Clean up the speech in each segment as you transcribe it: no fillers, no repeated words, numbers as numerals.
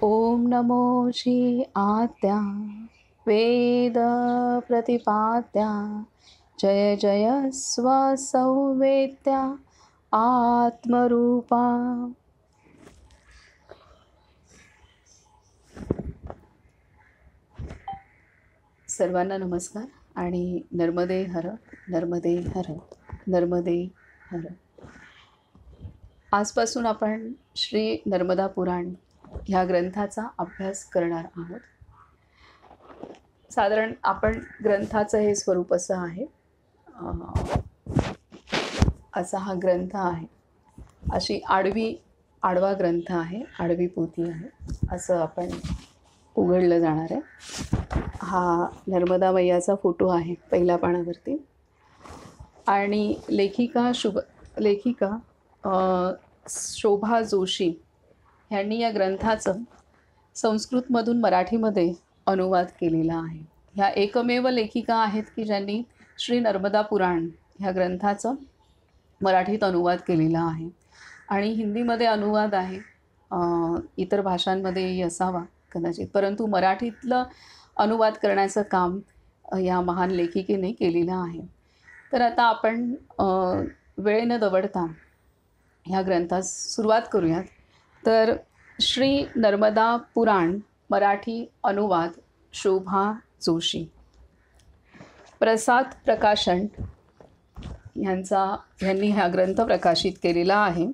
ओम नमो श्री आद्या वेद प्रतिपाद्या जय जय स्वसंवेद्या आत्मरूपा. सर्वांना नमस्कार आणि नर्मदे हर, नर्मदे हर, नर्मदे हर. आजपासून आपण श्री नर्मदा पुराण ह्या ग्रंथाचा अभ्यास करणार आहोत. साधारण आपण ग्रंथाचं हे स्वरूप असं आहे, असा हा ग्रंथ आहे. अशी आडवा ग्रंथ आहे, आडवी पोथी आहे, असं आपण उघडलं जाणार आहे. हा नर्मदा मैयाचा फोटो आहे पहिल्या पानावरती. आणि लेखिका शोभा जोशी ह्यांनी या ग्रंथाचं संस्कृतमधून मराठीमध्ये अनुवाद केलेला आहे. ह्या एकमेव लेखिका आहेत की ज्यांनी श्री नर्मदा पुराण ह्या ग्रंथाचं मराठीत अनुवाद केलेला आहे. आणि हिंदीमध्ये अनुवाद आहे, इतर भाषांमध्येही असावा कदाचित, परंतु मराठीतलं अनुवाद करण्याचं काम या महान लेखिकेने केलेलं आहे. तर आता आपण वेळ न दवडता ह्या ग्रंथास सुरुवात करूयात. तर श्री नर्मदा पुराण मराठी अनुवाद शोभा जोशी, प्रसाद प्रकाशन ह्यांनी हा ग्रंथ प्रकाशित केलेला आहे.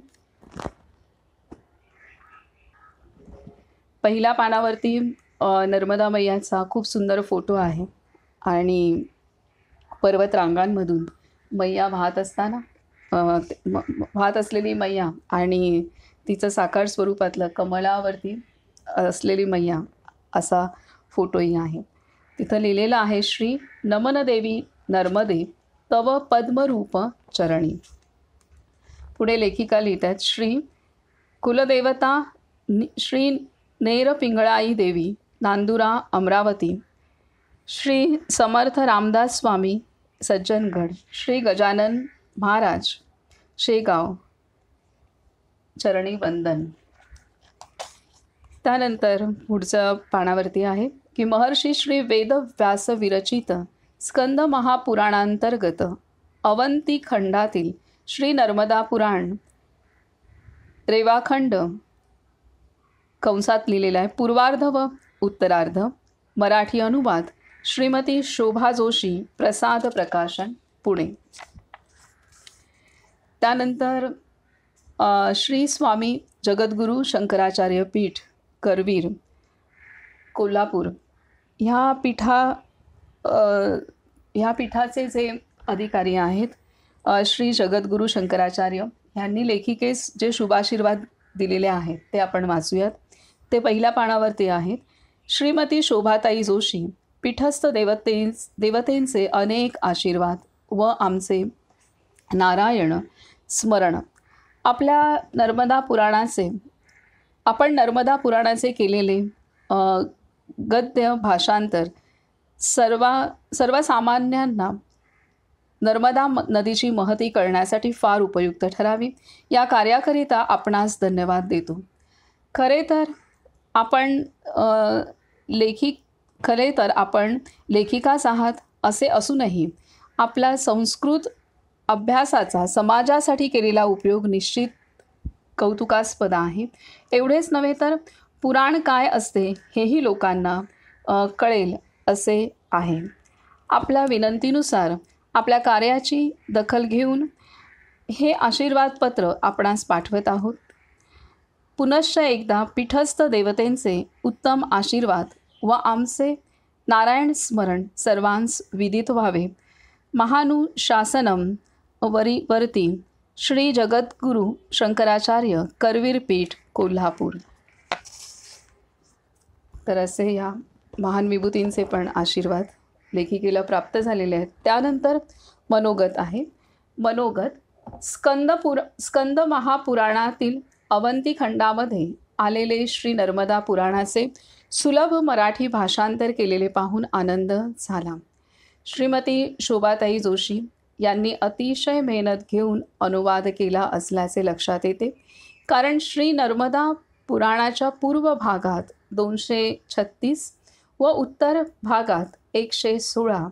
पहिल्या पानावरती नर्मदा मैयाचा खूप सुंदर फोटो आहे आणि पर्वतरांगांमधून मैया वाहत असताना वाहत असलेली मैया आणि तिचं साकार स्वरूपातलं कमळावरती असलेली मैया असा फोटोही आहे. तिथं लिहिलेलं आहे, श्री नमन देवी नर्मदे तव पद्मरूप चरणी. पुढे लेखिका लिहितात, श्री कुलदेवता श्री नेरपिंगळाई देवी नांदुरा अमरावती, श्री समर्थ रामदास स्वामी सज्जनगड, श्री गजानन महाराज शेगाव चरणी वंदन. त्यानंतर पुढचं पानावरती आहे की महर्षी श्री वेदव्यास विरचित स्कंद महापुराणांतर्गत अवंती खंडातील श्री नर्मदा पुराण रेवाखंड कंसात लिहिलेला आहे, पूर्वार्ध व उत्तरार्ध, मराठी अनुवाद श्रीमती शोभा जोशी, प्रसाद प्रकाशन, पुणे. त्यानंतर श्री स्वामी जगद्गुरू शंकराचार्य पीठ करवीर कोल्हापूर ह्या पीठाचे जे अधिकारी आहेत श्री जगद्गुरू शंकराचार्य ह्यांनी लेखिकेस जे शुभाशीर्वाद दिलेले आहेत ते आपण वाचूयात. ते पहिल्या पानावरती आहेत. श्रीमती शोभाताई जोशी, पीठस्थ देवतेंचे अनेक आशीर्वाद व आमचे नारायण स्मरण. आपण नर्मदा पुराणाचे केलेले गद्य भाषांतर सर्वसामान्यांना नर्मदा नदीची महती कळण्यासाठी फार उपयुक्त ठरावी. या कार्याकरिता आपणास धन्यवाद देतो. खरे तर आपण लेखिकाच आहात असे असूनही आपला संस्कृत अभ्यासाचा समाजासाठी केलेला उपयोग निश्चित कौतुकास्पद आहे. एवढेच नव्हे तर पुराण काय असते हेही लोकांना कळेल असे आहे. आपल्या विनंतीनुसार आपल्या कार्याची दखल घेऊन हे आशीर्वादपत्र आपणास पाठवत आहोत. पुनश्च एकदा पीठस्थ देवतेंचे उत्तम आशीर्वाद व आमचे नारायण स्मरण सर्वांस विदित व्हावे. महानुशासनम वरती श्री जगद्गुरू शंकराचार्य करवीर पीठ कोल्हापूर. तर असे या महान विभूतींचे पण आशीर्वाद लेखिकेला प्राप्त झालेले आहेत. त्यानंतर मनोगत आहे. मनोगत स्कंद महापुराणातील अवंती खंडामध्ये आलेले श्री नर्मदा पुराणाचे सुलभ मराठी भाषांतर केलेले पाहून आनंद झाला. श्रीमती शोभाताई जोशी यांनी अतिशय मेहनत घेऊन अनुवाद केला असल्याचे लक्षात येते. कारण श्री नर्मदा पुराणाच्या पूर्व भागात 236 व उत्तर भागात 116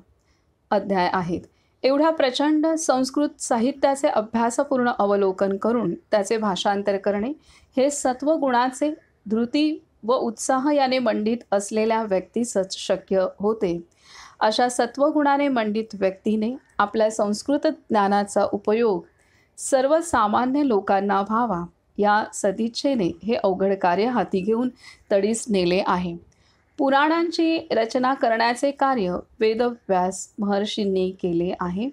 अध्याय आहेत. एवढ्या प्रचंड संस्कृत साहित्याचे अभ्यासपूर्ण अवलोकन करून त्याचे भाषांतर करणे हे सत्वगुणाचे धृती व उत्साह याने मंडित असलेल्या व्यक्तीसच शक्य होते. अशा सत्वगुणाने मंडित व्यक्तीने आपल्या संस्कृत ज्ञानाचा उपयोग सर्वसामान्य लोकांना व्हावा या सदिच्छेने हे अवघड कार्य हाती घेऊन तडीस नेले आहे. पुराणांची रचना करण्याचे कार्य वेदव्यास महर्षींनी केले आहे.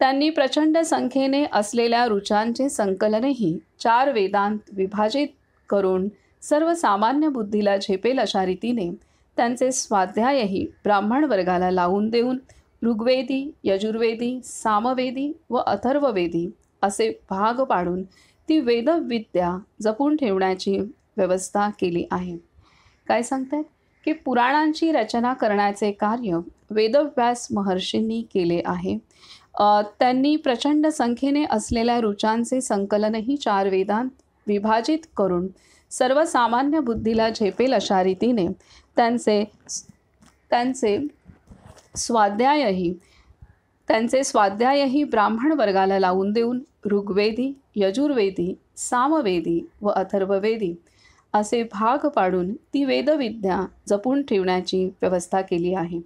त्यांनी प्रचंड संख्येने असलेल्या ऋचांचे संकलनही 4 वेदांत विभाजित करून सर्वसामान्य बुद्धीला झेपेल अशा रीतीने त्यांचे स्वाध्यायही ब्राह्मण वर्गाला लावून देऊन ऋग्वेदी, यजुर्वेदी, सामवेदी व अथर्ववेदी असे भाग पाडून ती वेदविद्या जपून ठेवण्याची व्यवस्था केली आहे. काय सांगतात की पुराणांची रचना करण्याचे कार्य वेदव्यास महर्षींनी केले आहे. त्यांनी प्रचंड संख्येने असलेल्या ऋचांचे संकलनही 4 वेदांत विभाजित करून सर्वसामान्य बुद्धीला झेपेल अशा रीतीने त्यांचे स्वाध्यायही ब्राह्मण वर्गाला लावून देऊन ऋग्वेदी, यजुर्वेदी, सामवेदी व अथर्ववेदी असे भाग पाडून ती वेदविद्या जपून ठेवण्याची व्यवस्था केली आहे.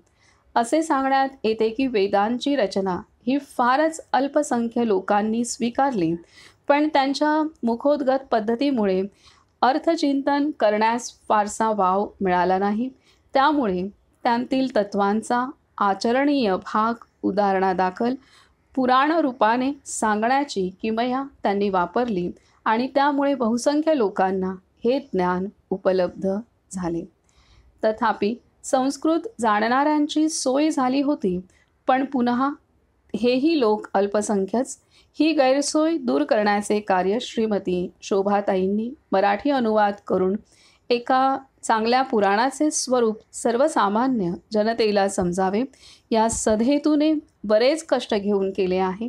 असे सांगण्यात येते की वेदांची रचना ही फारच अल्पसंख्य लोकांनी स्वीकारली, पण त्यांच्या मुखोद्गत पद्धतीमुळे अर्थचिंतन करण्यास फारसा वाव मिळाला नाही. त्यामुळे त्यांतील तत्वांचा आचरणीय भाग उदाहरणादाखल पुराण रूपाने सांगण्याची किमया त्यांनी वापरली आणि त्यामुळे बहुसंख्य लोकांना हे ज्ञान उपलब्ध झाले. तथापि संस्कृत जाणणाऱ्यांची सोय झाली होती, पण पुन्हा हेही लोक अल्पसंख्यच. ही गैरसोय दूर करण्याचे कार्य श्रीमती शोभाताईंनी मराठी अनुवाद करून एका चांगल्या पुराणाचे स्वरूप सर्वसामान्य जनतेला समजावे या सदहेतूने बरेच कष्ट घेऊन केले आहे.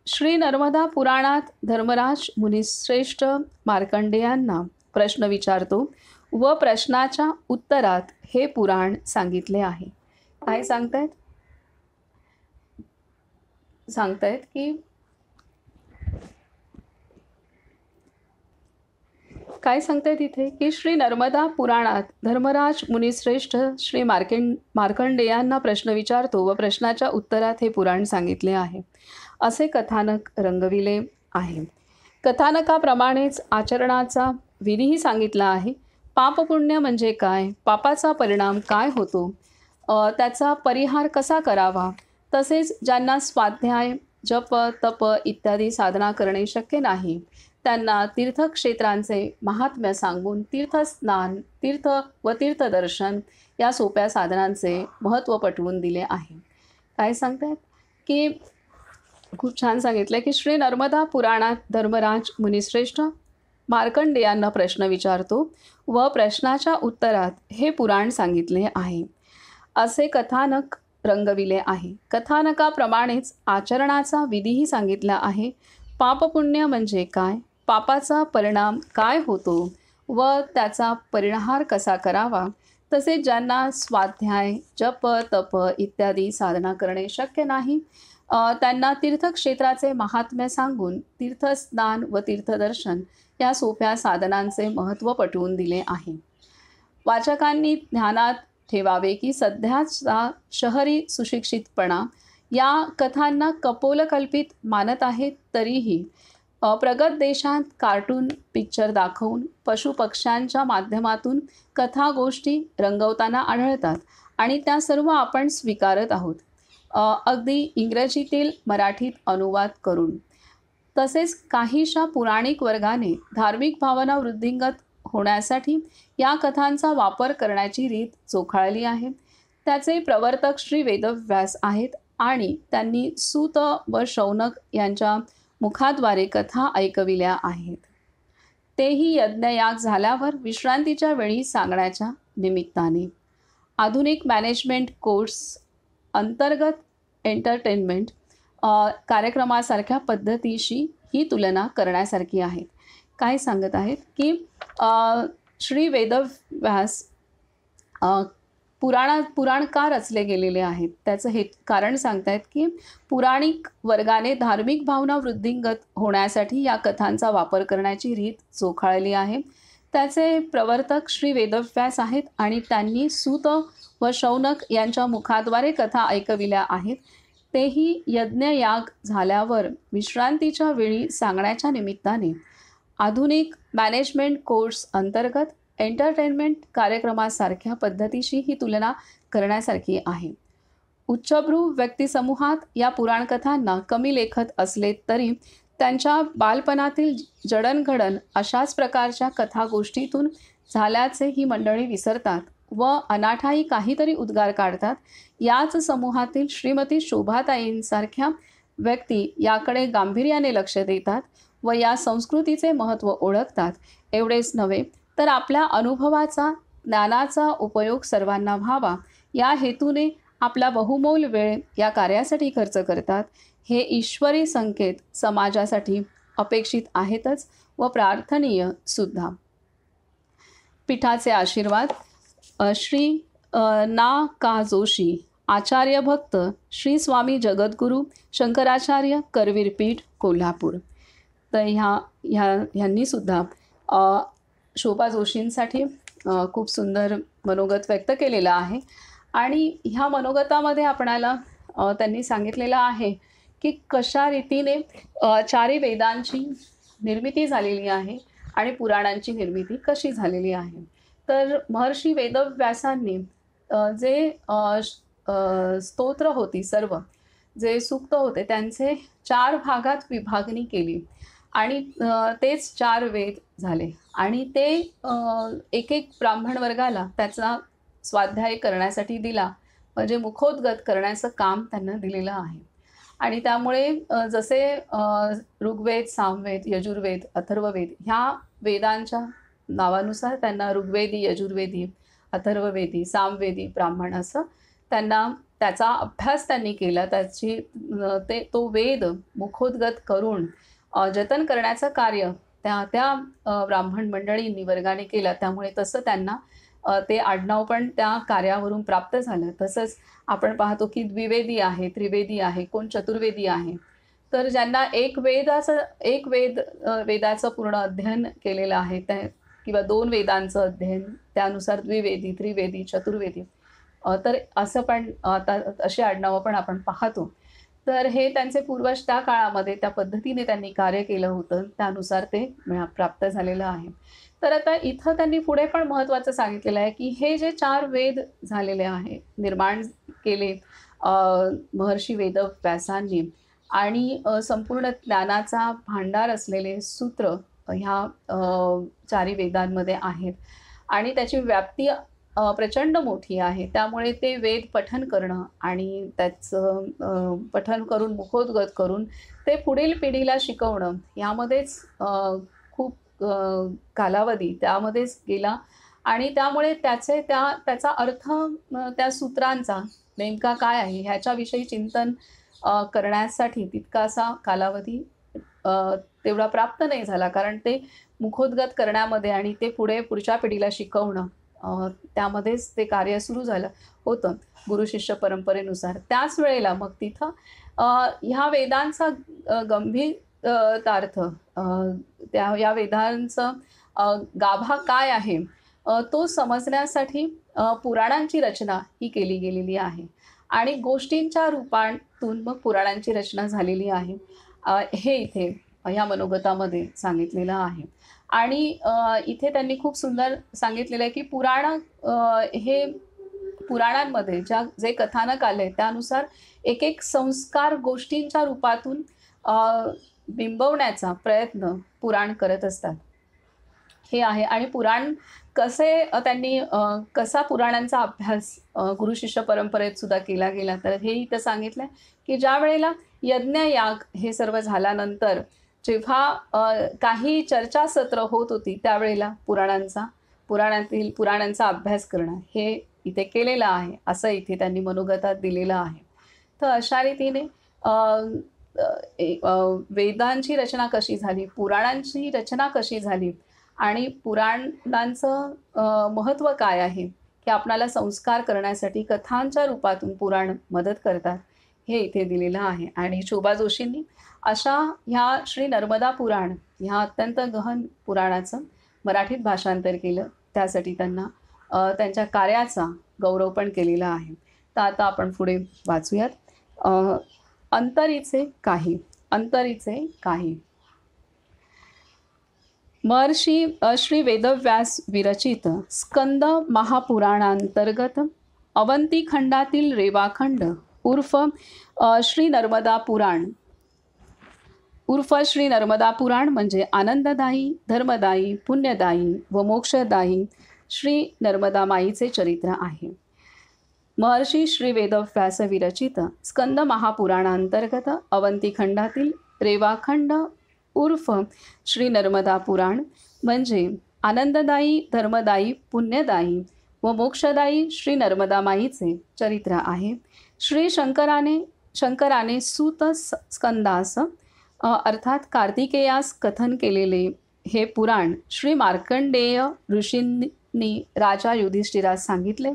श्री नर्मदा पुराणात धर्मराज मुनिश्रेष्ठ मार्कंडेयांना प्रश्न विचारतो व प्रश्नाच्या उत्तरात हे पुराण सांगितले आहे. काय सांगतायत की काय सांगतायत इथे की श्री नर्मदा पुराणात धर्मराज मुनिश्रेष्ठ श्री मार्कंडेयांना प्रश्न विचारतो व प्रश्नाच्या उत्तरात हे पुराण सांगितले आहे असे कथानक रंगविले आहे. कथानकाप्रमाणेच आचरणाचा विधीही सांगितला आहे. पापपुण्य म्हणजे काय, पापाचा परिणाम काय होतो, त्याचा परिहार कसा करावा, तसेच ज्यांना स्वाध्याय, जप, तप इत्यादी साधना करणे शक्य नाही त्यांना तीर्थक्षेत्रांचे महात्म्य सांगून तीर्थस्नान, तीर्थ व तीर्थदर्शन या सोप्या साधनांचे महत्त्व पटवून दिले आहे. काय सांगतात की खूप छान सांगितलं की श्री नर्मदा पुराणात धर्मराज मुनिश्रेष्ठ मार्कंडेयांना प्रश्न विचारतो व प्रश्नाच्या उत्तरात हे पुराण सांगितले आहे असे कथानक रंगविले आहे. कथानकाप्रमाणेच आचरणाचा विधीही सांगितला आहे. पापपुण्य म्हणजे काय, पापाचा परिणाम काय होतो व त्याचा परिहार कसा करावा, तसेच ज्यांना स्वाध्याय, जप, तप इत्यादी साधना करणे शक्य नाही त्यांना तीर्थक्षेत्राचे महात्म्य सांगून तीर्थस्नान व तीर्थदर्शन या सोप्या साधनांचे महत्त्व पटवून दिले आहे. वाचकांनी ध्यानात ठेवावे की सध्याचा शहरी सुशिक्षितपणा या कथांना कपोलकल्पित मानत आहेत, तरीही प्रगत देशात कार्टून पिक्चर दाखवून पशुपक्ष्यांच्या माध्यमातून कथा गोष्टी रंगवताना आढळतात आणि त्या सर्व आपण स्वीकारत आहोत, अगदी इंग्रजीतील मराठीत अनुवाद करून. तसेच काहीशा पुराणिक वर्गाने धार्मिक भावना वृद्धिंगत होण्यासाठी या कथांचा वापर करण्याची रीत चोखाळली आहे. त्याचे प्रवर्तक श्री वेदव्यास आहेत आणि त्यांनी सूत व शौनक यांच्या मुखाद्वारे कथा ऐकविल्या आहेत. तेही यज्ञयाग झाल्यावर विश्रांतीच्या वेळी सांगण्याच्या निमित्ताने. आधुनिक मॅनेजमेंट कोर्स अंतर्गत एंटरटेनमेंट कार्यक्रमासारख्या पद्धतीशी ही तुलना करण्यासारखी आहे. काय सांगत आहेत की श्री वेदव्यास पुराण का रचले गेलेले आहेत त्याचं हे कारण सांगतायत की पुराणिक वर्गाने धार्मिक भावना वृद्धिंगत होण्यासाठी या कथांचा वापर करण्याची रीत चोखाळली आहे. त्याचे प्रवर्तक श्री वेदव्यास आहेत आणि त्यांनी सूत व शौनक यांच्या मुखाद्वारे कथा ऐकविल्या आहेत. तेही यज्ञयाग झाल्यावर विश्रांतीच्या वेळी सांगण्याच्या निमित्ताने आधुनिक मॅनेजमेंट कोर्स अंतर्गत एंटरटेनमेंट कार्यक्रमासारख्या पद्धतीशी ही तुलना करण्यासारखी आहे. उच्चभ्रू व्यक्तिसमूहात या पुराणकथांना कमी लेखत असले तरी त्यांच्या बालपणातील जडणघडण अशाच प्रकारच्या कथागोष्टीतून झाल्याचे ही मंडळी विसरतात व अनाठाई काहीतरी उद्गार काढतात. याच समूहातील श्रीमती शोभाताईंसारख्या व्यक्ती याकडे गांभीर्याने लक्ष देतात व या संस्कृतीचे महत्त्व ओळखतात. एवढेच नव्हे तर आपल्या अनुभवाचा ज्ञानाचा उपयोग सर्वांना व्हावा या हेतूने आपला बहुमोल वेळ या कार्यासाठी खर्च करतात. हे ईश्वरी संकेत समाजासाठी अपेक्षित आहेतच व प्रार्थनीय सुद्धा. पीठाचे आशीर्वाद. श्री ना का जोशी, आचार्य भक्त, श्री स्वामी जगद्गुरू शंकराचार्य, करवीर पीठ, कोल्हापूर. तर ह्यांनी सुद्धा शोभा जोशींसाठी खूप सुंदर मनोगत व्यक्त केलेलं आहे. आणि ह्या मनोगतामध्ये आपणाला त्यांनी सांगितलेलं आहे की कशा रीतीने चारी वेदांची निर्मिती झालेली आहे आणि पुराणांची निर्मिती कशी झालेली आहे. तर महर्षी वेदव्यासांनी जे स्तोत्र होती सर्व जे सूक्त होते त्यांचे 4 भागात विभागणी केली आणि तेच 4 वेद झाले आणि ते एक एक ब्राह्मण वर्गाला त्याचा स्वाध्याय करण्यासाठी दिला म्हणजे मुखोद्गत करण्याचं काम त्यांना दिलेलं आहे. आणि त्यामुळे जसे ऋग्वेद, सामवेद, यजुर्वेद, अथर्ववेद ह्या वेदांच्या नावानुसार त्यांना ऋग्वेदी, यजुर्वेदी, अथर्ववेदी, सामवेदी, ब्राह्मण असं त्यांना त्याचा अभ्यास त्यांनी केला. तो वेद मुखोद्गत करून जतन करण्याचं कार्य त्या ब्राह्मण मंडळींनी वर्गाने केलं. त्यामुळे तसं त्यांना ते आडनाव पण त्या कार्यावरून प्राप्त झालं. तसंच आपण पाहतो की द्विवेदी आहे, त्रिवेदी आहे, कोण चतुर्वेदी आहे. तर ज्यांना एक वेदाचं पूर्ण अध्ययन केलेलं आहे किंवा 2 वेदांचं अध्ययन त्यानुसार द्विवेदी, त्रिवेदी, चतुर्वेदी तर असं पण आता अशी आडनावं पण आपण पाहतो. तर हे त्यांचे पूर्वज त्या काळामध्ये त्या पद्धतीने त्यांनी कार्य केलं होतं त्यानुसार ते प्राप्त झालेलं आहे. तर आता इथं त्यांनी पुढे पण महत्त्वाचं सांगितलेलं आहे की हे जे 4 वेद झालेले आहे निर्माण केले महर्षी वेदव्यासांनी आणि संपूर्ण ज्ञानाचा भांडार असलेले सूत्र ह्या 4 वेदांमध्ये आहेत आणि त्याची व्याप्ती प्रचंड मोठी आहे. त्यामुळे ते वेद पठन करणं आणि त्याचं पठन करून मुखोद्गत करून ते पुढील पिढीला शिकवणं यामध्येच खूप कालावधी त्यामध्येच गेला आणि त्यामुळे त्याचा अर्थ त्या सूत्रांचा नेमका काय आहे ह्याच्याविषयी चिंतन करण्यासाठी तितकासा कालावधी तेवढा प्राप्त नाही झाला. कारण ते मुखोद्गत करण्यामध्ये आणि ते पुढच्या पिढीला शिकवणं त्यामध्येच ते कार्य सुरू झालं होतं गुरु शिष्य परंपरेनुसार. त्याच वेळेला मग तिथं ह्या वेदांचा गंभीरार्थ या वेदांचं गाभा काय आहे तो समजण्यासाठी पुराणांची रचना ही केली गेलेली आहे आणि गोष्टींच्या रूपातून मग पुराणांची रचना झालेली आहे. हे इथे ह्या मनोगतामध्ये सांगितलेलं आहे. आणि इथे त्यांनी खूप सुंदर सांगितलेलं आहे की हे पुराणांमध्ये जे कथानक आले त्यानुसार एक संस्कार गोष्टींच्या रूपातून बिंबवण्याचा प्रयत्न पुराण करत असतात हे आहे. आणि पुराण त्यांनी कसा पुराणांचा अभ्यास गुरु शिष्य परंपरेत सुद्धा केला गेला तर हे इथं सांगितलं की ज्या वेळेला यज्ञयाग हे सर्व झाल्यानंतर जेव्हा काही चर्चासत्र होत होती त्यावेळेला पुराणांचा अभ्यास करणं हे इथे केलेलं आहे असं इथे त्यांनी मनोगतात दिलेलं आहे. तर अशा रीतीने वेदांची रचना कशी झाली, पुराणांची रचना कशी झाली आणि पुराणांचं महत्त्व काय आहे, की आपणाला संस्कार करण्यासाठी कथांच्या रूपातून पुराण मदत करतात, हे इथे दिलेलं आहे. आणि शोभा जोशींनी अशा ह्या श्री नर्मदा पुराण ह्या अत्यंत गहन पुराणाचं मराठीत भाषांतर केलं. त्यासाठी त्यांना त्यांच्या कार्याचा गौरव पण केलेला आहे. तर आता आपण पुढे वाचूयात. अंतरीचे काही. अंतरीचे काही. महर्षी श्री वेदव्यास विरचित स्कंद महापुराणांतर्गत अवंती खंडातील रेवाखंड उर्फ श्री नर्मदा पुराण श्री नर्मदा पुराण म्हणजे आनंददायी, धर्मदायी, पुण्यदायी व मोक्षदायी श्री नर्मदा माईचे चरित्र आहे. महर्षी श्री वेदव्यास विरचित स्कंद महापुराणांतर्गत अवंती खंडातील रेवाखंड उर्फ श्री नर्मदा पुराण म्हणजे आनंददायी, धर्मदायी, पुण्यदायी व मोक्षदायी श्री नर्मदा माईचे चरित्र आहे. श्री शंकराने सूत स्कंदास अर्थात कार्तिकेयास कथन केलेले हे पुराण श्री मार्कंडेय ऋषींनी राजा युधिष्ठिरास सांगितले.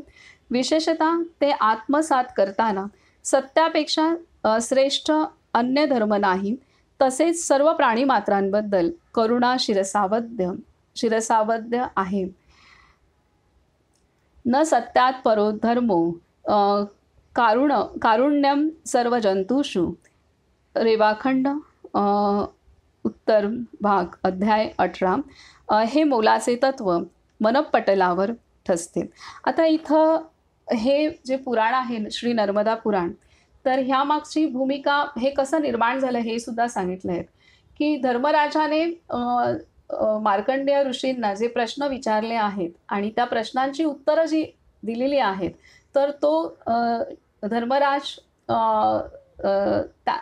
विशेषतः ते आत्मसात करताना सत्यापेक्षा श्रेष्ठ अन्य धर्म नाही, तसेच सर्व प्राणीमात्रांबद्दल करुणा शिरसावद्य आहे. न सत्यात परो धर्मो कारुण्यम सर्व जंतुषु. रेवाखंड उत्तर भाग अध्याय 18. हे मोलाचे तत्व मनपटलावर ठसते. आता इथं हे जे पुराण आहे श्री नर्मदा पुराण, तर ह्या मागची भूमिका हे कसं निर्माण झालं हे सुद्धा सांगितलं आहे. की धर्मराजाने मार्कंडेय ऋषींना जे प्रश्न विचारले आहेत आणि त्या प्रश्नांची उत्तरं जी दिलेली आहेत, तर तो धर्मराज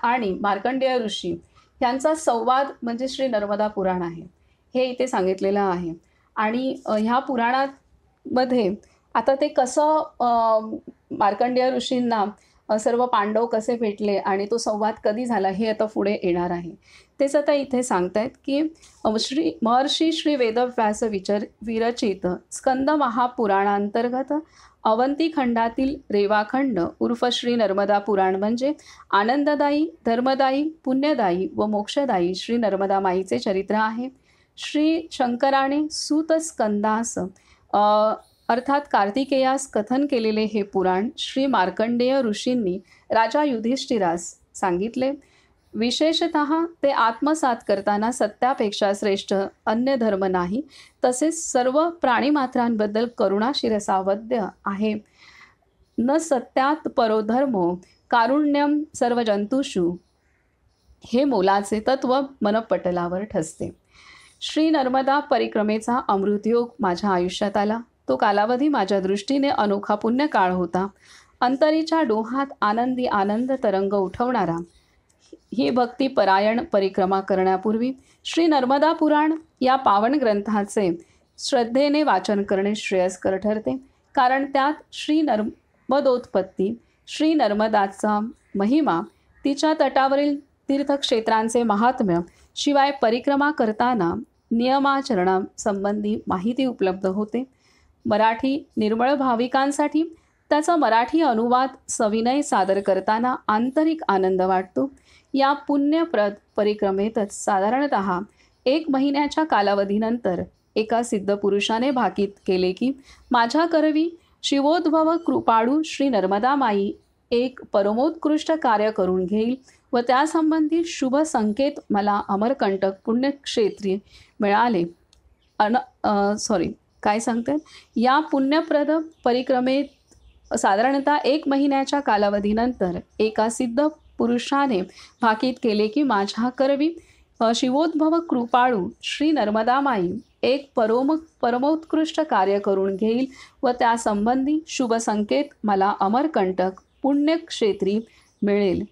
आणि मार्कंडेय ऋषी यांचा संवाद म्हणजे श्री नर्मदा पुराण आहे, हे इथे सांगितलेलं आहे. आणि ह्या पुराणामध्ये आता ते कसं मार्कंडेय ऋषींना सर्व पांडव कसे भेटले आणि तो संवाद कधी झाला हे आता पुढे येणार आहे. तेच आता इथे सांगतायत की महर्षी श्री वेदव्यास विरचित स्कंद महापुराणांतर्गत अवंती खंडातील रेवाखंड उर्फ श्री नर्मदा पुराण म्हणजे आनंददायी, धर्मदायी, पुण्यदायी व मोक्षदायी श्री नर्मदा माईचे चरित्र आहे. श्री शंकराने सूत स्कंदास अर्थात कार्तिकेयास कथन केलेले हे पुराण श्री मार्कंडेय ऋषींनी राजा युधिष्ठिरास सांगितले. विशेषतः ते आत्मसात करताना सत्यापेक्षा श्रेष्ठ अन्य धर्म नाही, तसेच सर्व प्राणीमात्रांबद्दल करुणा शिरसावद्य आहे. न सत्यात परो धर्मो कारुण्यम सर्व जंतुषु. हे मोलाचे तत्व मनपटलावर ठसते. श्री नर्मदा परिक्रमेचा अमृतयोग माझ्या आयुष्यात आला. तो कालावधी माझ्या दृष्टीने अनोखा पुण्यकाळ होता. अंतरीच्या डोहात आनंदी आनंद तरंग उठवणारा ही भक्तिपरायण परिक्रमा करण्यापूर्वी श्री नर्मदा पुराण या पावन ग्रंथाचे श्रद्धेने वाचन करणे श्रेयस्कर ठरते. कारण त्यात श्री नर्मदोत्पत्ती, श्री नर्मदाचा महिमा, तिच्या तटावरील तीर्थक्षेत्रांचे महात्म्य, शिवाय परिक्रमा करताना नियमाचरणासंबंधी माहिती उपलब्ध होते. मराठी निर्मळ भाविकांसाठी त्याचा मराठी अनुवाद सविनय सादर करताना आंतरिक आनंद वाटतो. या पुण्यप्रद परिक्रमेतच साधारणतः 1 महिन्याच्या कालावधीनंतर एका सिद्ध पुरुषाने भाकीत केले की माझ्या करवी शिवोद्भव कृपाळू श्री नर्मदा माई एक परमोत्कृष्ट कार्य करून घेईल व त्यासंबंधी शुभ संकेत मला अमरकंटक पुण्यक्षेत्री मिळाले. काय सांगतात, या पुण्यप्रद परिक्रमेत साधारणतः 1 महिन्याच्या कालावधीनंतर एका सिद्ध पुरुषाने भाकीत केले की माझ्या करवी शिवोद्भव कृपाळू श्री नर्मदा माई एक परमोत्कृष्ट कार्य करून घेईल व त्यासंबंधी शुभ संकेत मला अमरकंटक पुण्यक्षेत्री मिळेल.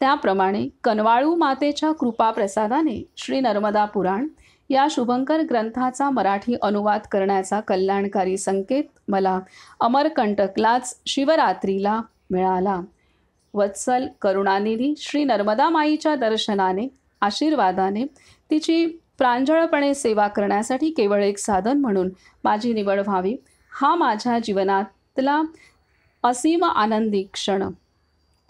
त्याप्रमाणे कनवाळू मातेच्या कृपाप्रसादाने श्री नर्मदा पुराण या शुभंकर ग्रंथाचा मराठी अनुवाद करण्याचा कल्याणकारी संकेत मला अमरकंटकलाच शिवरात्रीला मिळाला. वत्सल करुणानिधी श्री नर्मदा माईच्या दर्शनाने आशीर्वादाने तिची प्रांजळपणे सेवा करण्यासाठी केवळ एक साधन म्हणून माझी निवड व्हावी, हा माझ्या जीवनातला असीम आनंदी क्षण.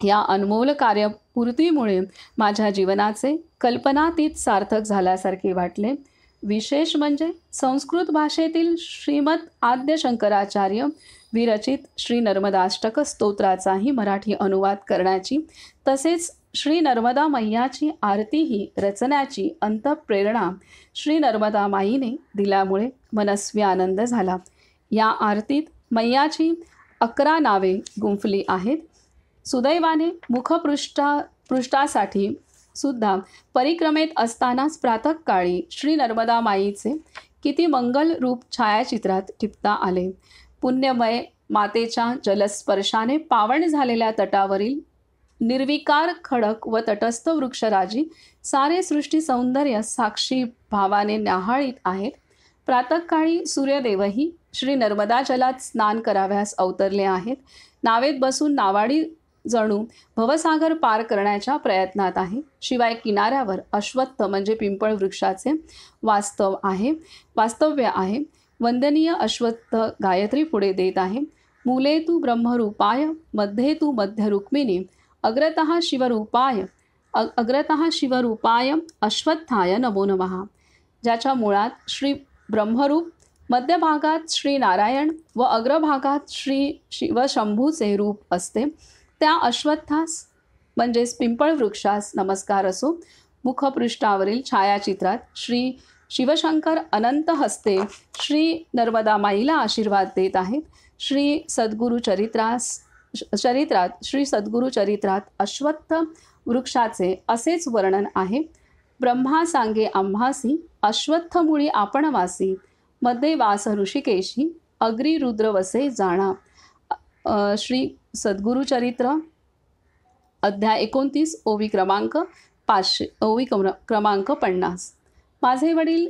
या अनमोल कार्यपूर्तीमुळे माझ्या जीवनाचे कल्पनातीत सार्थक झाल्यासारखे वाटले. विशेष म्हणजे संस्कृत भाषेतील श्रीमद आद्य शंकराचार्य विरचित श्री नर्मदाष्टक स्तोत्राचाही मराठी अनुवाद करण्याची, तसेच श्री नर्मदा मैयाची आरतीही रचण्याची अंतःप्रेरणा श्री नर्मदा माईने दिल्यामुळे मनस्वी आनंद झाला. या आरतीत मैयाची 11 नावे गुंफली आहेत. सुदैवाने पृष्ठासाठी सुद्धा परिक्रमेत असतानाच प्रातःकाळी श्री नर्मदा माईचे किती मंगल रूप छायाचित्रात टिपता आले. पुण्यमय मातेच्या जलस्पर्शाने पावन झालेल्या तटावरील निर्विकार खडक व तटस्थ वृक्षराजी सारे सृष्टी सौंदर्य साक्षी भावाने न्याहाळीत आहेत. प्रातःकाळी सूर्यदेवही श्री नर्मदा जलात स्नान कराव्यास अवतरले आहेत. नावेत बसून नावाडी जणू भवसागर पार करण्याच्या प्रयत्नात आहे. शिवाय किनाऱ्यावर अश्वत्थ म्हणजे पिंपळ वृक्षाचे वास्तव्य आहे. वंदनीय अश्वत्थ गायत्री पुढे देत आहे. मूले तू ब्रह्मरूपाय मध्ये तू मध्य रुक्मिणी अग्रतः शिवरूपाय अश्वत्थाय नमो नमः. ज्याच्या मुळात श्री ब्रह्मरूप, मध्यभागात श्री नारायण व अग्रभागात श्री शिवशंभूचे रूप असते, त्या अश्वत्थास म्हणजेच पिंपळ वृक्षास नमस्कार असो. मुखपृष्ठावरील छायाचित्रात श्री शिवशंकर अनंत हस्ते श्री नर्मदा माईला आशीर्वाद देत आहेत. श्री सद्गुरु चरित्रात अश्वत्थ वृक्षाचे असेच वर्णन आहे. ब्रह्मा सांगे आम्हासी अश्वत्थमुळी आपण वासी मध्ये वास ऋषिकेशी अग्री रुद्र वसे जाणा. श्री सद्गुरु चरित्र अध्याय 29 ओवी क्रमांक 50. माझे वडील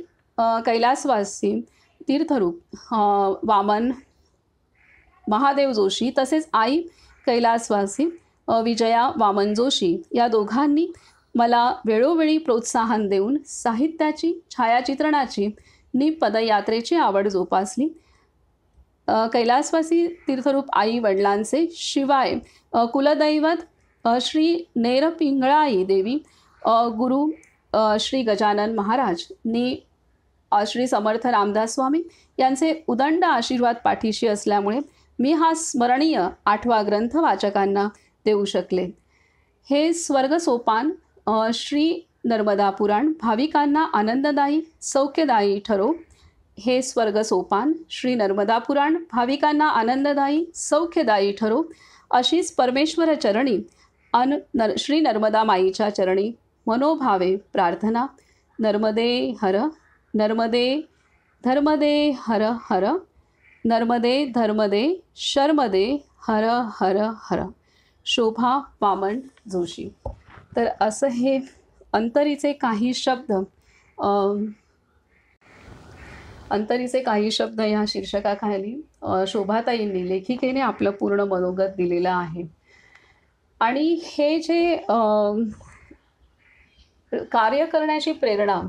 कैलासवासी तीर्थरूप वामन महादेव जोशी तसेच आई कैलासवासी विजया वामन जोशी या दोघांनी मला वेळोवेळी प्रोत्साहन देऊन साहित्याची, छायाचित्रणाची नि पदयात्रेची आवड जोपासली. कैलासवासी तीर्थरूप आई वडिलांचे शिवाय कुलदैवत श्री नेरपिंगळाई देवी, गुरु श्री गजानन महाराज नि श्री समर्थ रामदास स्वामी यांचे उदंड आशीर्वाद पाठीशी असल्यामुळे मी हा स्मरणीय 8वा ग्रंथ वाचकांना देऊ शकले. हे स्वर्गसोपान श्री नर्मदा पुराण भाविकांना आनंददायी सौख्यदायी ठरो. हे स्वर्गसोपान श्री नर्मदा पुराण भाविकांना आनंददायी सौख्यदायी ठरो अशीच परमेश्वर चरणी श्री नर्मदा माईच्या चरणी मनोभावे प्रार्थना. नर्मदे हर, नर्मदे धर्मदे हर हर, नर्मदे धर्मदे शर्मदे हर हर हर. शोभा वामन जोशी. तर असं हे अंतरीचे काही शब्द या शीर्षकाखाली शोभाताईंनी लेखिकेने आपलं पूर्ण मनोगत दिलेलं आहे. आणि हे जे कार्य करण्याची प्रेरणा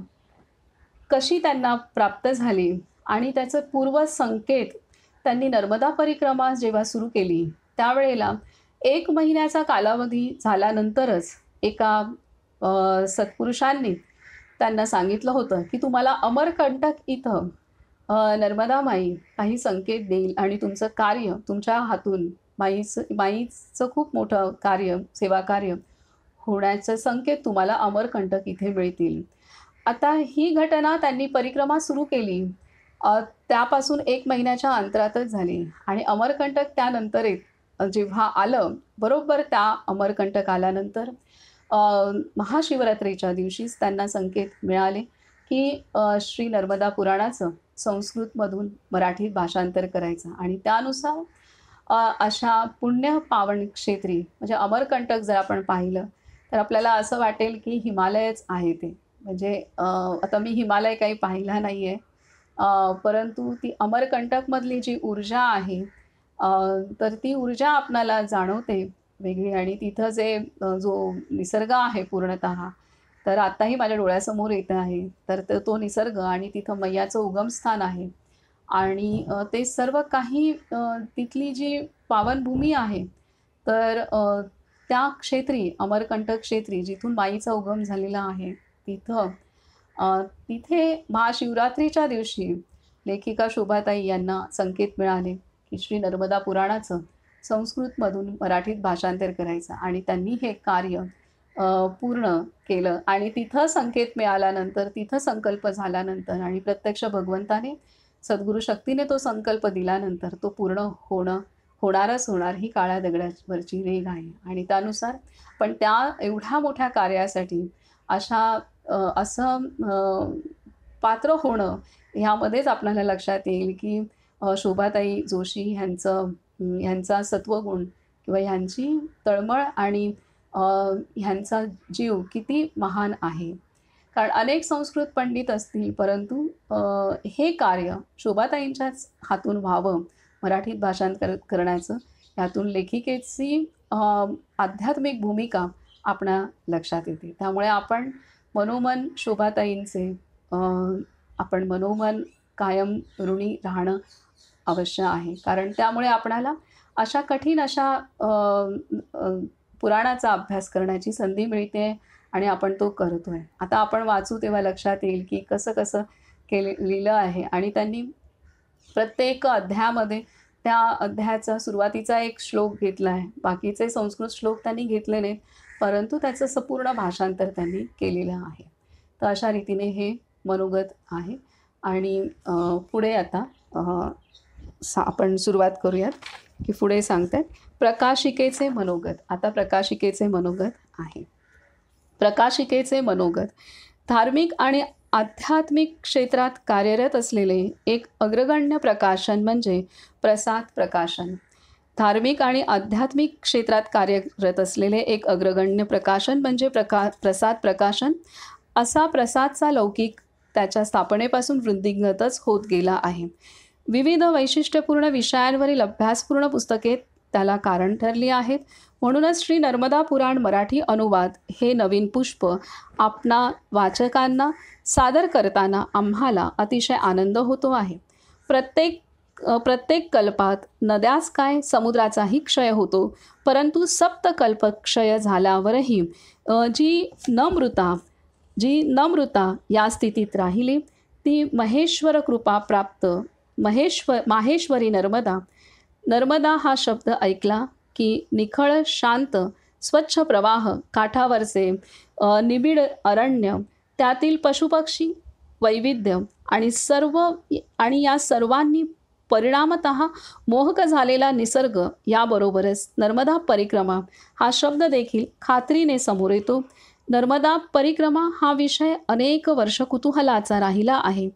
कशी त्यांना प्राप्त झाली आणि त्याचं पूर्वसंकेत त्यांनी नर्मदा परिक्रमा जेव्हा सुरू केली त्यावेळेला 1 महिन्याचा कालावधी झाल्यानंतरच एका सत्पुरुषांनी त्यांना सांगितलं होतं की तुम्हाला अमरकंटक इथं नर्मदा माई काही संकेत देईल आणि तुमचं कार्य तुमच्या हातून माईचं खूप मोठं कार्य, सेवा कार्य होण्याचे संकेत तुम्हाला अमरकंटक इथे मिळतील. आता ही घटना त्यांनी परिक्रमा सुरू केली त्यापासून 1 महिन्याच्या अंतरातच झाली आणि अमरकंटक त्यानंतर जेव्हा आलं, बरोबर त्या अमरकंटक आल्यानंतर महाशिवरात्रीच्या दिवशीच त्यांना संकेत मिळाले की श्री नर्मदा पुराणाचं संस्कृतमधून मराठीत भाषांतर करायचं. आणि त्यानुसार अशा पुण्य पावन क्षेत्री म्हणजे अमरकंटक जर आपण पाहिलं तर आपल्याला असं वाटेल की हिमालयच आहे ते. म्हणजे आता मी हिमालय काही पाहिला नाही आहे, परंतु ती अमरकंटकमधली जी ऊर्जा आहे तर ती ऊर्जा आपणाला जाणवते वेगळी आणि तिथं जे जो निसर्ग आहे पूर्णतः, तर आत्ताही माझ्या डोळ्यासमोर येत आहे. तर तो निसर्ग आणि तिथं मैयाचं उगमस्थान आहे आणि ते सर्व काही तिथली जी पावनभूमी आहे, तर त्या क्षेत्री अमरकंटक क्षेत्री जिथून माईचा उगम झालेला आहे, तिथं तिथे महाशिवरात्रीच्या दिवशी लेखिका शोभाताई यांना संकेत मिळाले, की श्री नर्मदा पुराणाचं संस्कृतमधून मराठीत भाषांतर करायचं आणि त्यांनी हे कार्य पूर्ण केलं आणि तिथं संकेत मिळाल्यानंतर, तिथं संकल्प झाल्यानंतर आणि प्रत्यक्ष भगवंताने, सद्गुरू शक्तीने तो संकल्प दिल्यानंतर तो पूर्ण होणारच होणार ही काळ्या दगडावरची रेघ आहे आणि त्यानुसार पण त्या एवढ्या मोठ्या कार्यासाठी अशा असं पात्र होणं ह्यामध्येच आपल्याला लक्षात येईल, की शोभाताई जोशी ह्यांचा सत्वगुण किंवा ह्यांची तळमळ आणि ह्यांचा जीव किती महान आहे. कारण अनेक संस्कृत पंडित असतील, परंतु हे कार्य शोभाताईंच्याच हातून व्हावं, मराठीत भाषांतर करण्याचं, यातून लेखिकेची आध्यात्मिक भूमिका आपणा लक्षात येते. त्यामुळे आपण मनोमन शोभाताईंचे आपण मनोमन कायम ऋणी राहणं अवश्य आहे. कारण त्यामुळे आपणाला अशा कठीण अशा पुराणाचा अभ्यास करण्याची संधी मिळते आणि आपण तो करतोय. आता आपण वाचू तेव्हा लक्षात येईल, की कसं लिहिलं आहे आणि त्यांनी प्रत्येक अध्यायामध्ये त्या अध्यायाचा सुरुवातीचा एक श्लोक घेतला आहे. बाकीचे संस्कृत श्लोक त्यांनी घेतले नाहीत, परंतु त्याचं संपूर्ण भाषांतर त्यांनी केलेलं आहे. तर अशा रीतीने हे मनोगत आहे आणि पुढे आता आपण सुरुवात करूयात, की पुढे सांगतात प्रकाशिकेचे मनोगत. आता प्रकाशिकेचे मनोगत आहे. प्रकाशिकेचे मनोगत धार्मिक आणि आध्यात्मिक क्षेत्रात कार्यरत असलेले एक अग्रगण्य प्रकाशन म्हणजे प्रसाद प्रकाशन. धार्मिक आणि आध्यात्मिक क्षेत्रात कार्यरत असलेले एक अग्रगण्य प्रकाशन म्हणजे प्रसाद प्रकाशन. असा प्रसादचा लौकिक त्याच्या स्थापनेपासून वृद्धिंगतच होत गेला आहे. विविध वैशिष्ट्यपूर्ण विषयांवरील अभ्यासपूर्ण पुस्तके त्याला कारण ठरली आहेत. म्हणूनच श्री नर्मदा पुराण मराठी अनुवाद हे नवीन पुष्प आपणा वाचकांना सादर करताना आम्हाला अतिशय आनंद होतो आहे. प्रत्येक कल्पात नद्यास काय समुद्राचाही क्षय होतो, परंतु सप्तकल्प क्षय झाल्यावरही जी नमृता या स्थितीत राहिली ती महेश्वर कृपा प्राप्त माहेश्वरी नर्मदा हा शब्द ऐकला की निखळ शांत स्वच्छ प्रवाह, काठावरचे निबिड अरण्य, त्यातील पशुपक्षी वैविध्य आणि या सर्वांनी परिणामतः मोहक झालेला निसर्ग याबरोबरच नर्मदा परिक्रमा हा शब्द देखील खात्रीने समोर येतो. नर्मदा परिक्रमा हा विषय अनेक वर्ष कुतूहलाचा राहिला आहे.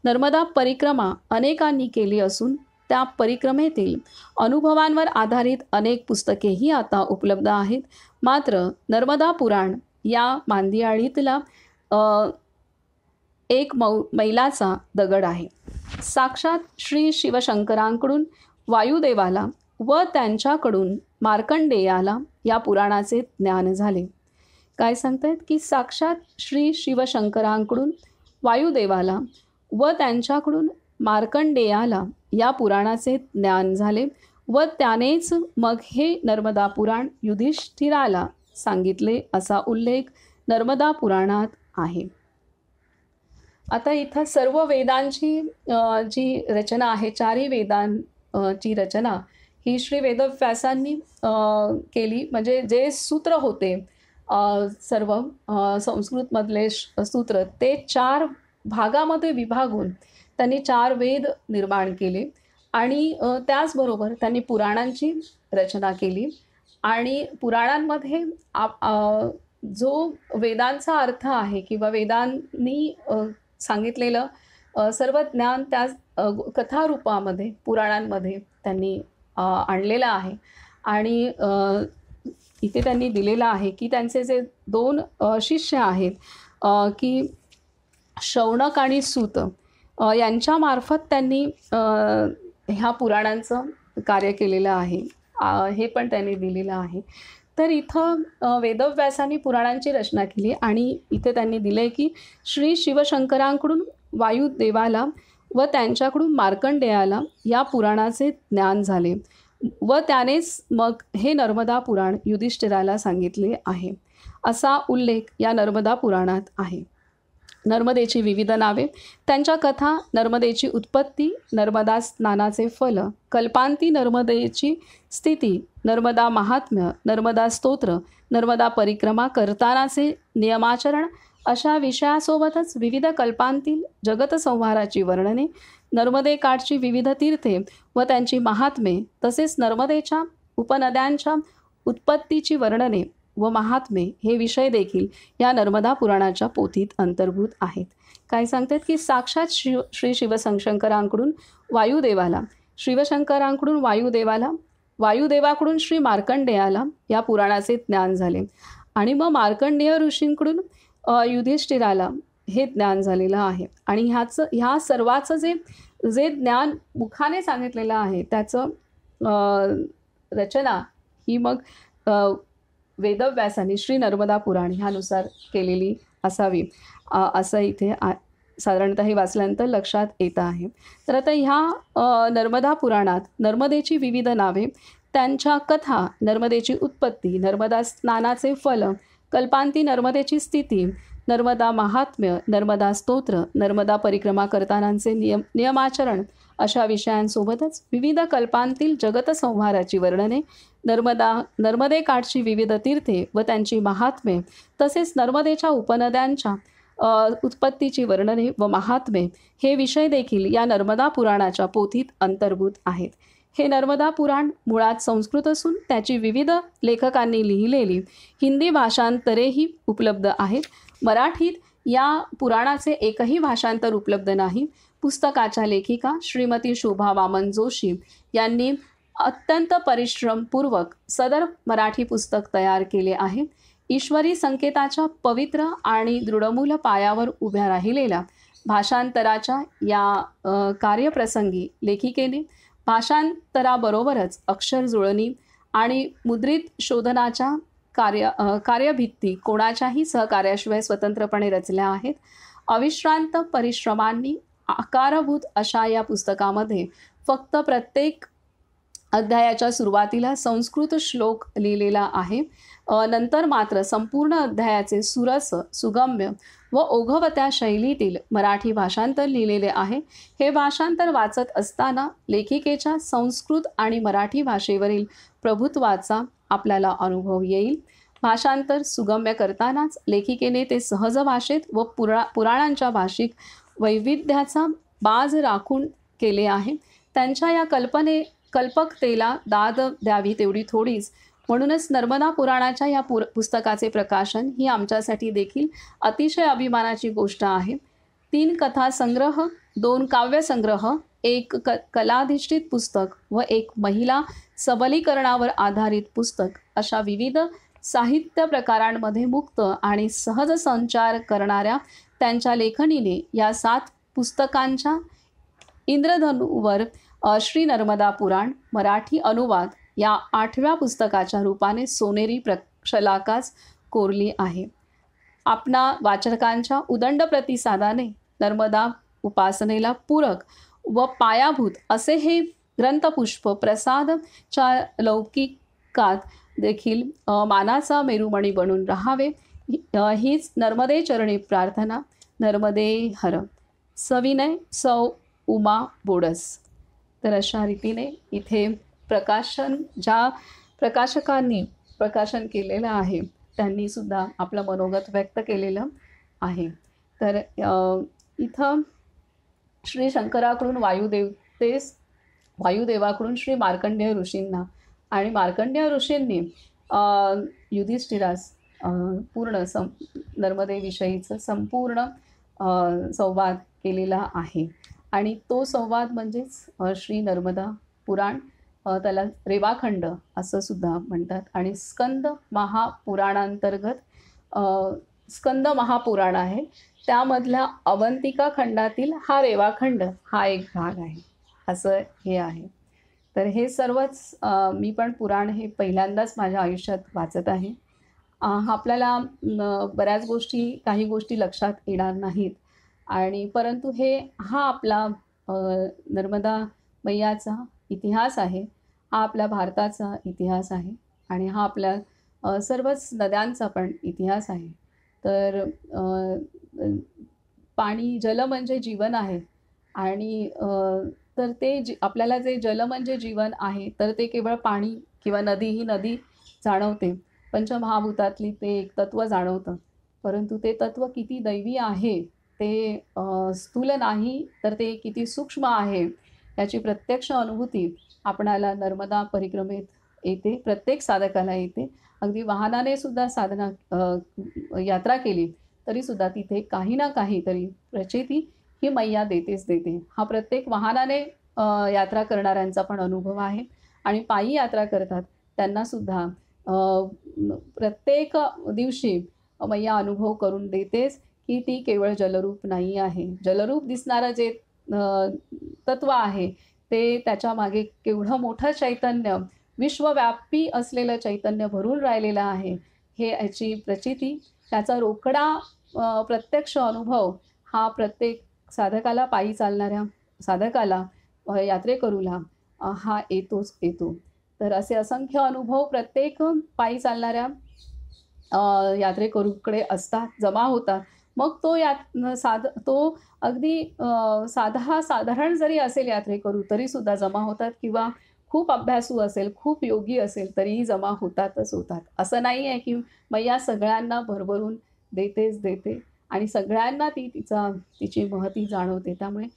नर्मदा परिक्रमा अनेकांनी केली असून त्या परिक्रमेतील अनुभवांवर आधारित अनेक पुस्तकेही आता उपलब्ध आहेत. मात्र नर्मदा पुराण या मांदियाळीतला एक मैलाचा दगड आहे. साक्षात श्री शिवशंकरांकडून वायुदेवाला व त्यांच्याकडून मार्कंडेयाला या पुराणाचे ज्ञान झाले. काय सांगतायत की साक्षात श्री शिवशंकरांकडून वायुदेवाला व त्यांच्याकडून मार्कंडेयाला या पुराणाचे ज्ञान झाले व त्यानेच मग हे नर्मदा पुराण युधिष्ठिराला सांगितले असा उल्लेख नर्मदा पुराणात आहे. आता इथं सर्व वेदांची जी रचना आहे, चारही वेदांची रचना ही श्री वेदव्यासांनी केली. म्हणजे जे सूत्र होते सर्व संस्कृतमधले सूत्र ते 4 भागामध्ये विभागून त्यांनी 4 वेद निर्माण केले आणि त्याचबरोबर त्यांनी पुराणांची रचना केली आणि पुराणांमध्ये जो वेदांचा अर्थ आहे किंवा वेदांनी सांगितलेलं सर्व ज्ञान त्या कथारूपामध्ये पुराणांमध्ये त्यांनी आणलेलं आहे. आणि इथे त्यांनी दिलेलं आहे की त्यांचे जे 2 शिष्य आहेत की शौनक आणि सूत यांच्यामार्फत त्यांनी ह्या पुराणांचं कार्य केलेलं आहे. हे पण त्यांनी दिलेलं आहे. तर इथं वेदव्यासांनी पुराणांची रचना केली आणि इथे त्यांनी दिलं आहे की श्री शिवशंकरांकडून वायुदेवाला व त्यांच्याकडून मार्कंडेयाला या पुराणाचे ज्ञान झाले व त्यानेच मग हे नर्मदा पुराण युधिष्ठिराला सांगितले आहे, असा उल्लेख या नर्मदा पुराणात आहे. नर्मदेची विविध नावे, त्यांच्या कथा, नर्मदेची उत्पत्ती, नर्मदा स्नानाचे फल, कल्पांती नर्मदेची स्थिती, नर्मदा महात्म्य, नर्मदा स्तोत्र, नर्मदा परिक्रमा करतानाचे नियमाचरण अशा विषयासोबतच विविध कल्पांतील जगतसंहाराची वर्णने, नर्मदेकाठची विविध तीर्थे व त्यांची महात्मे, तसेच नर्मदेच्या उपनद्यांच्या उत्पत्तीची वर्णने व महात्मे हे विषय देखील या नर्मदा पुराणाच्या पोथीत अंतर्भूत आहेत. काय सांगतात की साक्षात श्री शिवशंकरांकडून वायुदेवाला, शिवशंकरांकडून वायुदेवाला, वायुदेवाकडून श्री मार्कंडेयाला या पुराणाचे ज्ञान झाले आणि मग मार्कंडेय ऋषींकडून युधिष्ठिराला हे ज्ञान झालेलं आहे. आणि ह्या सर्वाचं जे ज्ञान मुखाने सांगितलेलं आहे त्याचं रचना ही मग वेदव्यासांनी श्री नर्मदा पुराण ह्यानुसार केलेली असावी, असं इथे साधारणतः हे वाचल्यानंतर लक्षात येतं आहे. तर आता ह्या नर्मदा पुराणात नर्मदेची विविध नावे, त्यांच्या कथा, नर्मदेची उत्पत्ती, नर्मदा स्नानाचे फल, कल्पांती नर्मदेची स्थिती, नर्मदा महात्म्य, नर्मदा स्तोत्र, नर्मदा परिक्रमा करतानाचे नियमाचरण अशा विषयांसोबतच विविध कल्पांतील जगतसंहाराची वर्णने, नर्मदेकाठची विविध तीर्थे व त्यांची महात्मे, तसेच नर्मदेच्या उपनद्यांच्या उत्पत्तीची वर्णने व महात्मे हे विषय देखील या नर्मदा पुराणाच्या पोथीत अंतर्भूत आहेत. हे नर्मदा पुराण मुळात संस्कृत असून त्याची विविध लेखकांनी लिहिलेली हिंदी भाषांतरेही उपलब्ध आहेत. मराठीत या पुराणाचे एकही भाषांतर उपलब्ध नाही. पुस्तकाच्या लेखिका श्रीमती शोभा वामन जोशी यांनी अत्यंत परिश्रमपूर्वक सदर मराठी पुस्तक तयार केले आहे. ईश्वरी संकेताच्या पवित्र आणि दृढमूल पायावर उभ्या राहिलेल्या भाषांतराच्या या कार्यप्रसंगी लेखिकेने भाषांतराबरोबरच अक्षर जुळणी आणि मुद्रित शोधनाच्या कार्यभित्ती कोणाच्याही सहकार्याशिवाय स्वतंत्रपणे रचल्या आहेत. अविश्रांत परिश्रमांनी आकारभूत अशा या पुस्तकामध्ये फक्त प्रत्येक अध्यायाच्या सुरुवातीला संस्कृत श्लोक लिहिलेला आहे. नंतर मात्र संपूर्ण अध्यायाचे सुरस, सुगम्य व ओघवत्या शैलीतील मराठी भाषांतर लिहिलेले आहे. हे भाषांतर वाचत असताना लेखिकेच्या संस्कृत आणि मराठी भाषेवरील प्रभुत्वाचा आपल्याला अनुभव येईल. भाषांतर सुगम्य करतानाच लेखिकेने ते सहज भाषेत व पुराणांच्या भाषिक वैविध्याचा बाज राखून केले आहे. त्यांच्या या कल्पकतेला दाद द्यावी तेवढी थोडीच. म्हणूनच नर्मदा पुराणाच्या या पुस्तकाचे प्रकाशन ही आमच्यासाठी देखील अतिशय अभिमानाची गोष्ट आहे. 3 कथासंग्रह, 2 काव्यसंग्रह, 1 कलाधिष्ठित पुस्तक व 1 महिला सबलीकरणावर आधारित पुस्तक अशा विविध साहित्य प्रकारांमध्ये मुक्त आणि सहज संचार करणाऱ्या त्यांच्या लेखणीने या 7 पुस्तकांच्या इंद्रधनुवर श्री नर्मदा पुराण मराठी अनुवाद या 8व्या पुस्तकाच्या रूपाने सोनेरी शलाकाच कोरली आहे. आपणा वाचकांच्या उदंड प्रतिसादाने नर्मदा उपासनेला पूरक व पायाभूत असे हे ग्रंथपुष्प प्रसादच्या लौकिकात देखील मानाचा मेरुमणी बनून राहावे हीच नर्मदे चरणी प्रार्थना. नर्मदे हर. सविनय सौ उमा बोडस. तर अशा रीतीने इथे ज्या प्रकाशकांनी प्रकाशन केलेलं आहे त्यांनी सुद्धा आपलं मनोगत व्यक्त केलेलं आहे. तर इथं श्री शंकराकडून वायुदेवाकडून श्री मार्कंडेय ऋषींना आणि मार्कंडेय ऋषींनी युधिष्ठिरास पूर्ण नर्मदेविषयीचं संपूर्ण संवाद केलेला आहे. आणि तो संवाद म्हणजेच श्री नर्मदा पुराण, त्याला रेवाखंड असं सुद्धा म्हणतात. आणि स्कंद महापुराणांतर्गत स्कंद महापुराण आहे, त्यामधल्या अवंतिका खंडातील हा रेवाखंड हा एक भाग आहे, असं हे आहे. तर हे सर्वच मी पण पुराण हे पहिल्यांदाच माझ्या आयुष्यात वाचत आहे. आपल्याला बऱ्याच गोष्टी, काही गोष्टी लक्षात येणार नाहीत आणि परंतु हा आपला अ, नर्मदा मैयाचा इतिहास आहे. हा आपल्या भारताचा इतिहास आहे आणि हा आपल्या सर्वच नद्यांचा पण इतिहास आहे. तर अ, अ, पाणी, जल म्हणजे जीवन आहे आणि तर ते आपल्याला जे जल म्हणजे जीवन आहे, तर ते केवळ पाणी किंवा नदी, ही नदी जाणवते. पंचमहाभूतातली ते एक तत्त्व जाणवतं. परंतु ते तत्त्व किती दैवी आहे, ते स्थूल नाही, तर ते किती सूक्ष्म आहे, याची प्रत्यक्ष अनुभूती आपणाला नर्मदा परिक्रमेत येते. प्रत्येक साधकाला येते. अगदी वाहनाने सुद्धा यात्रा केली, तरीसुद्धा तिथे काही ना काहीतरी प्रचिती ही मैया देतेच देते. हा प्रत्येक वाहनाने यात्रा करणाऱ्यांचा पण अनुभव आहे आणि पायी यात्रा करतात त्यांनासुद्धा प्रत्येक दिवशी मैया अनुभव करून देतेच, की ती केवळ जलरूप नाही आहे. जलरूप दिसणारं जे तत्त्व आहे, ते त्याच्यामागे केवढं मोठं चैतन्य, विश्वव्यापी असलेलं चैतन्य भरून राहिलेलं आहे, हे याची प्रचिती, त्याचा रोकडा प्रत्यक्ष अनुभव हा प्रत्येक साधकाला, पायी चालणाऱ्या साधकाला, यात्रेकरूला हा येतोच येतो. तर असे असंख्य अनुभव प्रत्येक पायी चालणाऱ्या यात्रेकरूकडे असतात, जमा होतात. मग तो अगदी साधारण जरी असेल यात्रेकरू, तरीसुद्धा जमा होतात किंवा खूप अभ्यासू असेल, खूप योगी असेल, तरीही जमा होतातच होतात. असं नाही आहे, की मैया सगळ्यांना भरभरून देतेच देते आणि सगळ्यांना तिची महती जाणवते. त्यामुळे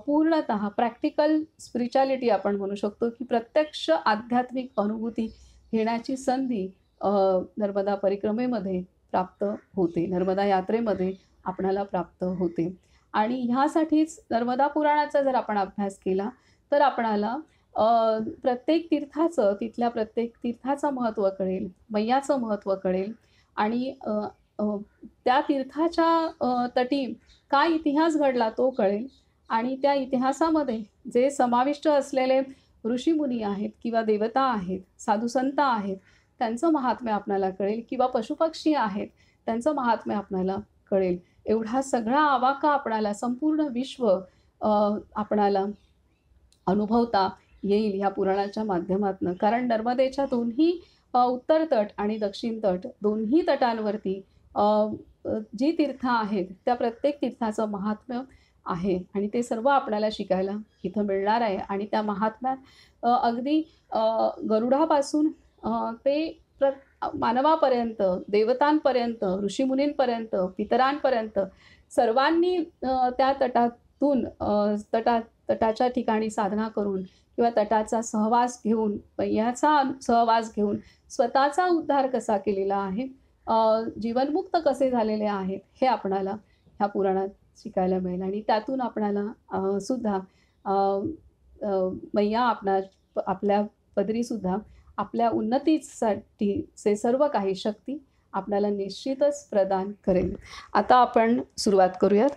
पूर्णतः प्रॅक्टिकल स्पिरिच्युअलिटी आपण म्हणू शकतो, की प्रत्यक्ष आध्यात्मिक अनुभूती घेण्याची संधी नर्मदा परिक्रमेमध्ये प्राप्त होते. नर्मदा यात्रेमध्ये आपणाला प्राप्त होते आणि ह्यासाठीच नर्मदा पुराणाचा जर आपण अभ्यास केला, तर आपणाला प्रत्येक तीर्थाचं, तिथल्या प्रत्येक तीर्थाचं महत्त्व कळेल, मैयाचं महत्त्व कळेल आणि अ, त्या तीर्थाच्या तटी काय इतिहास घडला तो कळेल आणि त्या इतिहासामध्ये जे समाविष्ट असलेले ऋषीमुनी आहेत किंवा देवता आहेत, साधुसंत आहेत, त्यांचं महात्म्य आपल्याला कळेल किंवा पशुपक्षी आहेत, त्यांचं महात्म्य आपल्याला कळेल. एवढा सगळा आवाका आपणाला, संपूर्ण विश्व आपणाला अनुभवता येईल ह्या पुराणाच्या माध्यमातनं. कारण नर्मदेच्या दोन्ही उत्तर तट आणि दक्षिण तट दोन्ही तटांवरती अ, जी तीर्थ आहेत, त्या प्रत्येक तीर्थाचं महात्म्य आहे आणि ते सर्व आपल्याला शिकायला इथं मिळणार आहे आणि त्या महात्म्यात अगदी गरुडापासून ते मानवापर्यंत, देवतांपर्यंत, ऋषीमुनींपर्यंत, पितरांपर्यंत सर्वांनी त्या तटातून तटाच्या ठिकाणी साधना करून किंवा तटाचा सहवास घेऊन, मैयाचा सहवास घेऊन स्वतःचा उद्धार कसा केलेला आहे, जीवनमुक्त कसे झालेले आहेत, हे आपणाला ह्या पुराणात शिकायला मिळेल आणि त्यातून आपणाला सुद्धा अ, मैया आपल्या पदरीसुद्धा आपल्या उन्नतीसाठीचे सर्व काही शक्ती आपल्याला निश्चितच प्रदान करेल. आता आपण सुरुवात करूयात.